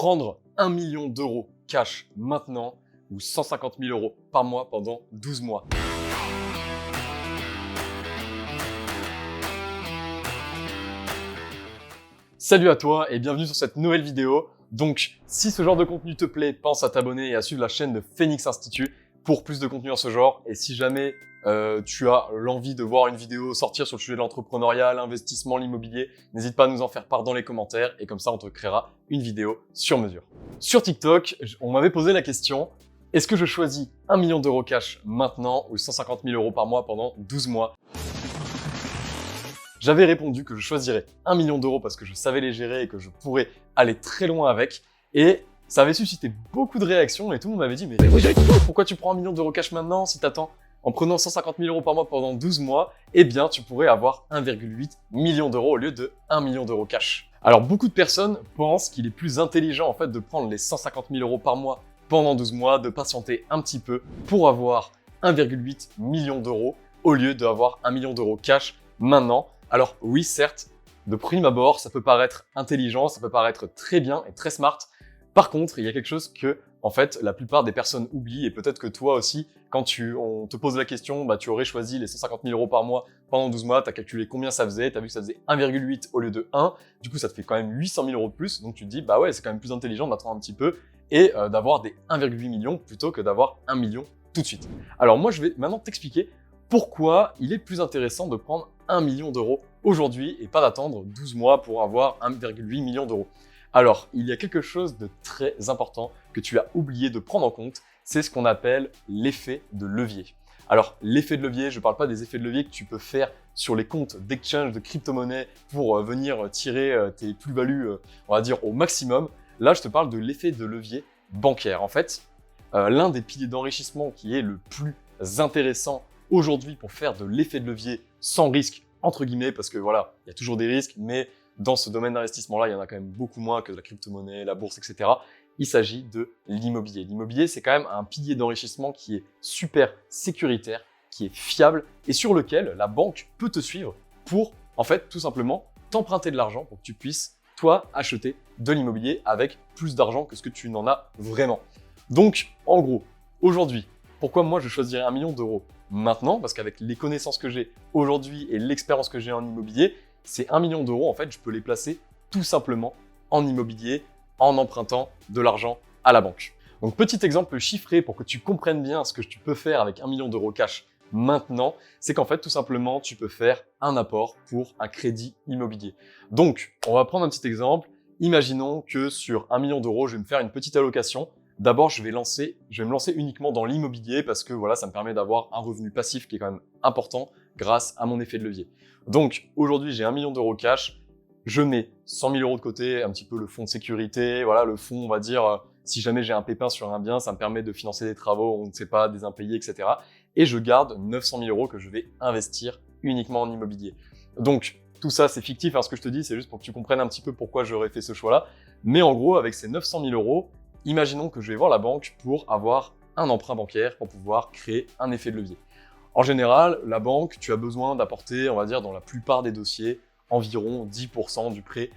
prendre 1 million d'euros cash maintenant ou 150 000 euros par mois pendant 12 mois. Salut à toi et bienvenue sur cette nouvelle vidéo. Donc, si ce genre de contenu te plaît, pense à t'abonner et à suivre la chaîne de Phoenix Institute pour plus de contenu en ce genre. Et si jamais tu as l'envie de voir une vidéo sortir sur le sujet de l'entrepreneuriat, l'investissement, l'immobilier, n'hésite pas à nous en faire part dans les commentaires et comme ça, on te créera une vidéo sur mesure. Sur TikTok, on m'avait posé la question, est-ce que je choisis 1 million d'euros cash maintenant ou 150 000 euros par mois pendant 12 mois? J'avais répondu que je choisirais 1 million d'euros parce que je savais les gérer et que je pourrais aller très loin avec. Et ça avait suscité beaucoup de réactions et tout le monde m'avait dit « Mais vous êtes fou, pourquoi tu prends 1 million d'euros cash maintenant si t'attends en prenant 150 000 euros par mois pendant 12 mois, eh bien tu pourrais avoir 1,8 million d'euros au lieu de 1 million d'euros cash. » Alors beaucoup de personnes pensent qu'il est plus intelligent en fait de prendre les 150 000 euros par mois pendant 12 mois, de patienter un petit peu pour avoir 1,8 million d'euros au lieu d'avoir 1 million d'euros cash maintenant. Alors oui, certes, de prime abord, ça peut paraître intelligent, ça peut paraître très bien et très smart. Par contre, il y a quelque chose que, en fait, la plupart des personnes oublient et peut-être que toi aussi, quand on te pose la question, tu aurais choisi les 150 000 euros par mois pendant 12 mois, tu as calculé combien ça faisait, tu as vu que ça faisait 1,8 au lieu de 1, du coup ça te fait quand même 800 000 euros de plus, donc tu te dis, bah ouais, c'est quand même plus intelligent d'attendre un petit peu et d'avoir des 1,8 million plutôt que d'avoir 1 million tout de suite. Alors moi, je vais maintenant t'expliquer pourquoi il est plus intéressant de prendre 1 million d'euros aujourd'hui et pas d'attendre 12 mois pour avoir 1,8 million d'euros. Alors, il y a quelque chose de très important que tu as oublié de prendre en compte, c'est ce qu'on appelle l'effet de levier. Alors, l'effet de levier, je ne parle pas des effets de levier que tu peux faire sur les comptes d'exchange de crypto-monnaies pour venir tirer tes plus-values, on va dire, au maximum. Là, je te parle de l'effet de levier bancaire. En fait, l'un des piliers d'enrichissement qui est le plus intéressant aujourd'hui pour faire de l'effet de levier sans risque, entre guillemets, parce que voilà, il y a toujours des risques, mais dans ce domaine d'investissement-là, il y en a quand même beaucoup moins que de la crypto-monnaie, la bourse, etc. Il s'agit de l'immobilier. L'immobilier, c'est quand même un pilier d'enrichissement qui est super sécuritaire, qui est fiable et sur lequel la banque peut te suivre pour, en fait, tout simplement, t'emprunter de l'argent pour que tu puisses, toi, acheter de l'immobilier avec plus d'argent que ce que tu n'en as vraiment. Donc, en gros, aujourd'hui, pourquoi moi je choisirais 1 million d'euros maintenant? Parce qu'avec les connaissances que j'ai aujourd'hui et l'expérience que j'ai en immobilier, ces 1 million d'euros, en fait, je peux les placer tout simplement en immobilier en empruntant de l'argent à la banque. Donc, petit exemple chiffré pour que tu comprennes bien ce que tu peux faire avec 1 million d'euros cash maintenant, c'est qu'en fait, tout simplement, tu peux faire un apport pour un crédit immobilier. Donc, on va prendre un petit exemple. Imaginons que sur 1 million d'euros, je vais me faire une petite allocation. D'abord, je vais me lancer uniquement dans l'immobilier parce que voilà, ça me permet d'avoir un revenu passif qui est quand même important grâce à mon effet de levier. Donc aujourd'hui, j'ai 1 million d'euros cash, je mets 100 000 euros de côté, un petit peu le fonds de sécurité, voilà, le fonds, on va dire, si jamais j'ai un pépin sur un bien, ça me permet de financer des travaux, on ne sait pas, des impayés, etc. Et je garde 900 000 euros que je vais investir uniquement en immobilier. Donc tout ça, c'est fictif, ce que je te dis, c'est juste pour que tu comprennes un petit peu pourquoi j'aurais fait ce choix-là. Mais en gros, avec ces 900 000 euros, imaginons que je vais voir la banque pour avoir un emprunt bancaire pour pouvoir créer un effet de levier. En général, la banque, tu as besoin d'apporter, on va dire, dans la plupart des dossiers, environ 10% du prêt,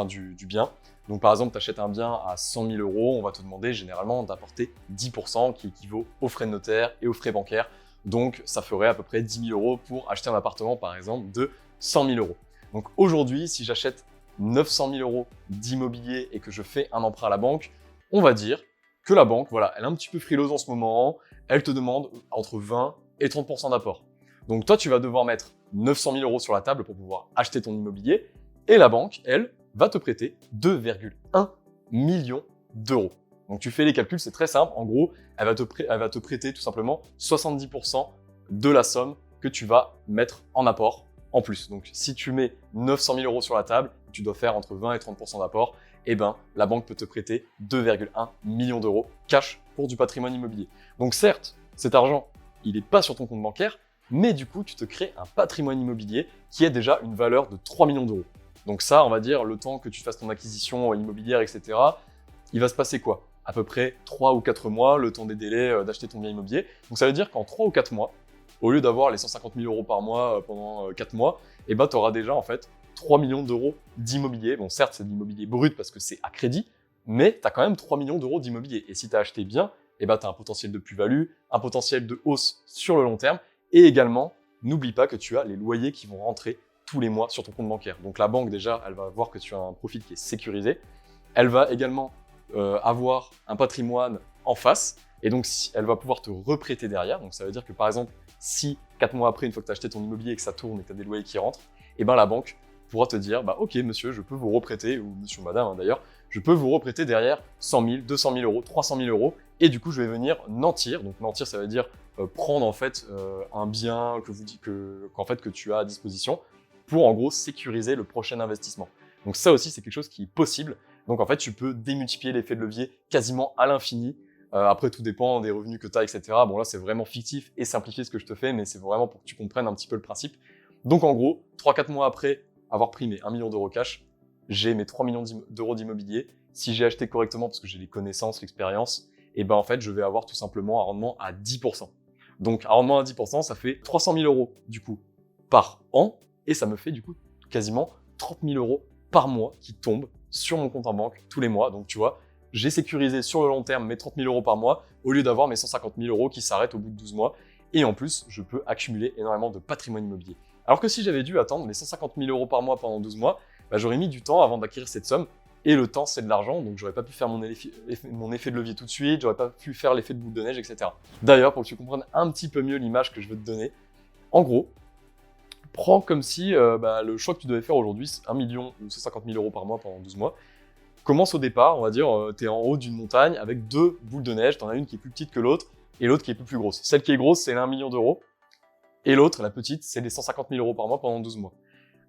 du bien. Donc par exemple, tu achètes un bien à 100 000 euros, on va te demander généralement d'apporter 10% qui équivaut aux frais de notaire et aux frais bancaires. Donc ça ferait à peu près 10 000 euros pour acheter un appartement, par exemple, de 100 000 euros. Donc aujourd'hui, si j'achète 900 000 euros d'immobilier et que je fais un emprunt à la banque, on va dire que la banque, voilà, elle est un petit peu frileuse en ce moment, elle te demande entre 20 et 30% d'apport. Donc toi, tu vas devoir mettre 900 000 euros sur la table pour pouvoir acheter ton immobilier et la banque, elle, va te prêter 2,1 millions d'euros. Donc tu fais les calculs, c'est très simple. En gros, elle va te prêter tout simplement 70% de la somme que tu vas mettre en apport en plus. Donc si tu mets 900 000 euros sur la table, tu dois faire entre 20 et 30% d'apport, eh ben, la banque peut te prêter 2,1 millions d'euros cash pour du patrimoine immobilier. Donc certes, cet argent, il n'est pas sur ton compte bancaire, mais du coup, tu te crées un patrimoine immobilier qui est déjà une valeur de 3 millions d'euros. Donc ça, on va dire, le temps que tu fasses ton acquisition immobilière, etc., il va se passer quoi? À peu près 3 ou 4 mois, le temps des délais d'acheter ton bien immobilier. Donc ça veut dire qu'en 3 ou 4 mois, au lieu d'avoir les 150 000 euros par mois pendant 4 mois, eh ben, tu auras déjà en fait 3 millions d'euros d'immobilier. Bon, certes, c'est de l'immobilier brut parce que c'est à crédit, mais tu as quand même 3 millions d'euros d'immobilier. Et si tu as acheté bien, eh ben, tu as un potentiel de plus-value, un potentiel de hausse sur le long terme, et également, n'oublie pas que tu as les loyers qui vont rentrer tous les mois sur ton compte bancaire. Donc la banque, déjà, elle va voir que tu as un profil qui est sécurisé. Elle va également avoir un patrimoine en face, et donc elle va pouvoir te reprêter derrière. Donc ça veut dire que par exemple, si 4 mois après, une fois que tu as acheté ton immobilier et que ça tourne et que tu as des loyers qui rentrent, et ben la banque pourra te dire, bah ok monsieur, je peux vous reprêter, ou monsieur ou madame hein, d'ailleurs, je peux vous reprêter derrière 100 000, 200 000 euros, 300 000 euros, et du coup je vais venir nantir. Donc nantir, ça veut dire prendre en fait un bien que tu as à disposition pour en gros sécuriser le prochain investissement. Donc ça aussi c'est quelque chose qui est possible. Donc en fait tu peux démultiplier l'effet de levier quasiment à l'infini. Après tout dépend des revenus que tu as, etc. Bon là c'est vraiment fictif et simplifié ce que je te fais, mais c'est vraiment pour que tu comprennes un petit peu le principe. Donc en gros, 3-4 mois après avoir pris mes 1 million d'euros cash, j'ai mes 3 millions d'euros d'immobilier. Si j'ai acheté correctement parce que j'ai les connaissances, l'expérience, et ben en fait je vais avoir tout simplement un rendement à 10%. Donc un rendement à 10%, ça fait 300 000 euros du coup par an, et ça me fait du coup quasiment 30 000 euros par mois qui tombent sur mon compte en banque tous les mois. Donc tu vois, j'ai sécurisé sur le long terme mes 30 000 euros par mois au lieu d'avoir mes 150 000 euros qui s'arrêtent au bout de 12 mois. Et en plus, je peux accumuler énormément de patrimoine immobilier. Alors que si j'avais dû attendre les 150 000 euros par mois pendant 12 mois, bah, j'aurais mis du temps avant d'acquérir cette somme. Et le temps, c'est de l'argent, donc j'aurais pas pu faire mon effet de levier tout de suite, j'aurais pas pu faire l'effet de boule de neige, etc. D'ailleurs, pour que tu comprennes un petit peu mieux l'image que je veux te donner, en gros, prends comme si le choix que tu devais faire aujourd'hui, c'est 1 million ou 150 000 euros par mois pendant 12 mois. Commence au départ, on va dire, tu es en haut d'une montagne avec 2 boules de neige, tu en as une qui est plus petite que l'autre et l'autre qui est plus grosse. Celle qui est grosse, c'est les 1 million d'euros et l'autre, la petite, c'est les 150 000 euros par mois pendant 12 mois.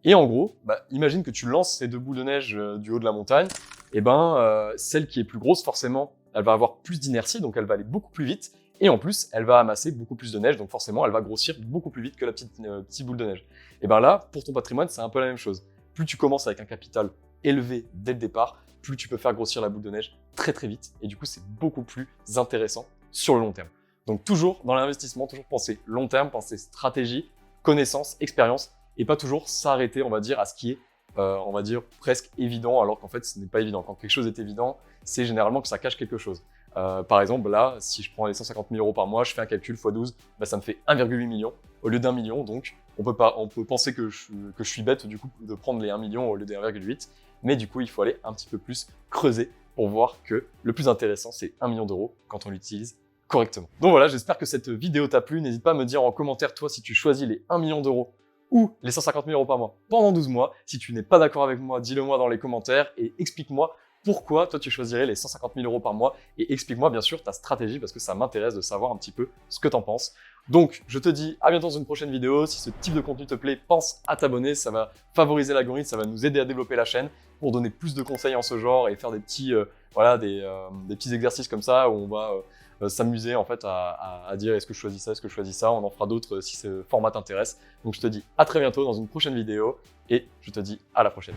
Et en gros, imagine que tu lances ces 2 boules de neige du haut de la montagne, et celle qui est plus grosse, forcément, elle va avoir plus d'inertie, donc elle va aller beaucoup plus vite, et en plus, elle va amasser beaucoup plus de neige, donc forcément, elle va grossir beaucoup plus vite que la petite boule de neige. Et là, pour ton patrimoine, c'est un peu la même chose. Plus tu commences avec un capital élevé dès le départ, plus tu peux faire grossir la boule de neige très très vite, et du coup, c'est beaucoup plus intéressant sur le long terme. Donc toujours dans l'investissement, toujours penser long terme, penser stratégie, connaissance, expérience, et pas toujours s'arrêter, on va dire, à ce qui est, on va dire, presque évident, alors qu'en fait, ce n'est pas évident. Quand quelque chose est évident, c'est généralement que ça cache quelque chose. Par exemple, là, si je prends les 150 000 euros par mois, je fais un calcul x 12, ça me fait 1,8 million au lieu d'1 million. Donc, on peut penser que je suis bête, du coup, de prendre les 1 million au lieu des 1,8. Mais du coup, il faut aller un petit peu plus creuser pour voir que le plus intéressant, c'est 1 million d'euros quand on l'utilise correctement. Donc voilà, j'espère que cette vidéo t'a plu. N'hésite pas à me dire en commentaire, toi, si tu choisis les 1 million d'euros ou les 150 000 euros par mois pendant 12 mois. Si tu n'es pas d'accord avec moi, dis-le moi dans les commentaires et explique-moi pourquoi toi tu choisirais les 150 000 euros par mois et explique-moi bien sûr ta stratégie parce que ça m'intéresse de savoir un petit peu ce que t'en penses. Donc je te dis à bientôt dans une prochaine vidéo. Si ce type de contenu te plaît, pense à t'abonner, ça va favoriser l'algorithme, ça va nous aider à développer la chaîne pour donner plus de conseils en ce genre et faire des petits, des petits exercices comme ça où on va s'amuser en fait à dire est-ce que je choisis ça, est-ce que je choisis ça. On en fera d'autres si ce format t'intéresse. Donc je te dis à très bientôt dans une prochaine vidéo et je te dis à la prochaine.